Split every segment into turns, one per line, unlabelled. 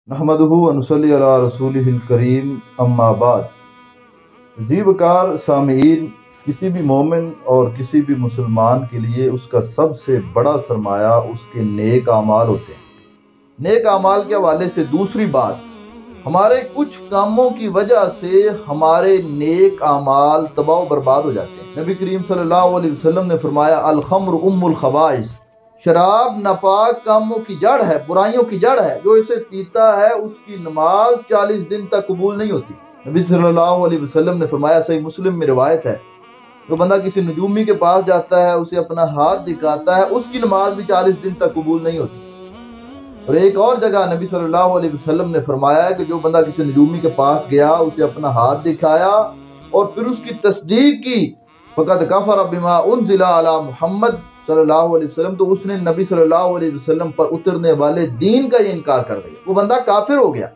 نحمدہ ونصلی علی رسولہ الکریم اما بعد۔ ذی وقار سامعین، کسی بھی مومن اور کسی بھی مسلمان کے لیے اس کا سب سے بڑا سرمایہ اس کے نیک اعمال ہوتے ہیں۔ نیک اعمال کے حوالے سے دوسری بات، ہمارے کچھ کاموں کی وجہ سے ہمارے نیک اعمال تباہ و برباد ہو جاتے ہیں۔ نبی کریم صلی اللہ علیہ وسلم نے فرمایا الخمر ام الخبائث، شراب ناپاک کاموں کی جڑ ہے، برائیوں کی جڑ ہے، جو اسے پیتا ہے اس کی نماز 40 دن تک قبول نہیں ہوتی۔ نبی صلی اللہ علیہ وسلم نے فرمایا، صحیح مسلم میں روایت ہے، جو بندہ کسی نجومی کے پاس جاتا ہے، اسے اپنا ہاتھ دکھاتا ہے، اس کی نماز بھی 40 دن تک قبول نہیں ہوتی۔ اور ایک اور جگہ نبی صلی اللہ علیہ وسلم نے فرمایا کہ جو بندہ کسی نجومی کے پاس گیا، اسے اپنا ہاتھ دکھایا اور پھر اس کی تصدیق کی، فقد کفر بما انزل علی محمد صلی اللہ علیہ وسلم، تو اس نے نبی صلی اللہ علیہ وسلم پر اترنے والے دین کا یہ انکار کر دیا، وہ بندہ کافر ہو گیا۔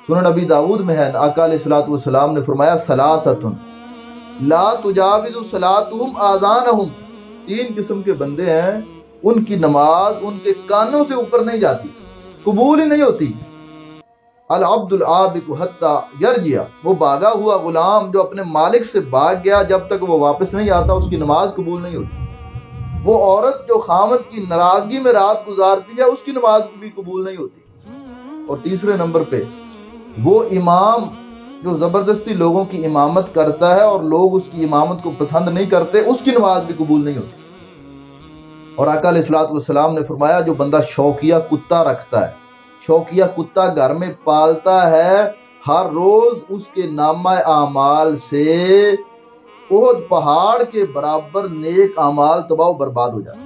سنن نبی داؤد میں ہے، آقا علیہ الصلوۃ والسلام نے فرمایا ثلاثۃ لا تجاوز صلاتهم آذانهم، تین قسم کے بندے ہیں، ان کی نماز ان کے کانوں سے اوپر نہیں جاتی، قبول ہی نہیں ہوتی۔ العبد العابق حتی یرجع، وہ بھاگا ہوا غلام جو اپنے مالک سے بھاگ گیا، جب تک وہ واپس نہیں آتا اس کی نماز قبول نہیں ہوتی۔ وہ عورت جو خاوند کی ناراضگی میں رات گزارتی ہے، اس کی نماز بھی قبول نہیں ہوتی۔ اور تیسرے نمبر پہ وہ امام جو زبردستی لوگوں کی امامت کرتا ہے اور لوگ اس کی امامت کو پسند نہیں کرتے، اس کی نماز بھی قبول نہیں ہوتی۔ اور آقا علیہ الصلوۃ والسلام نے فرمایا، جو بندہ شوقیہ کتا رکھتا ہے، شوقیہ کتا گھر میں پالتا ہے، ہر روز اس کے نامہ اعمال سے احد پہاڑ کے برابر نیک اعمال تباہ و برباد ہو جاتے ہیں۔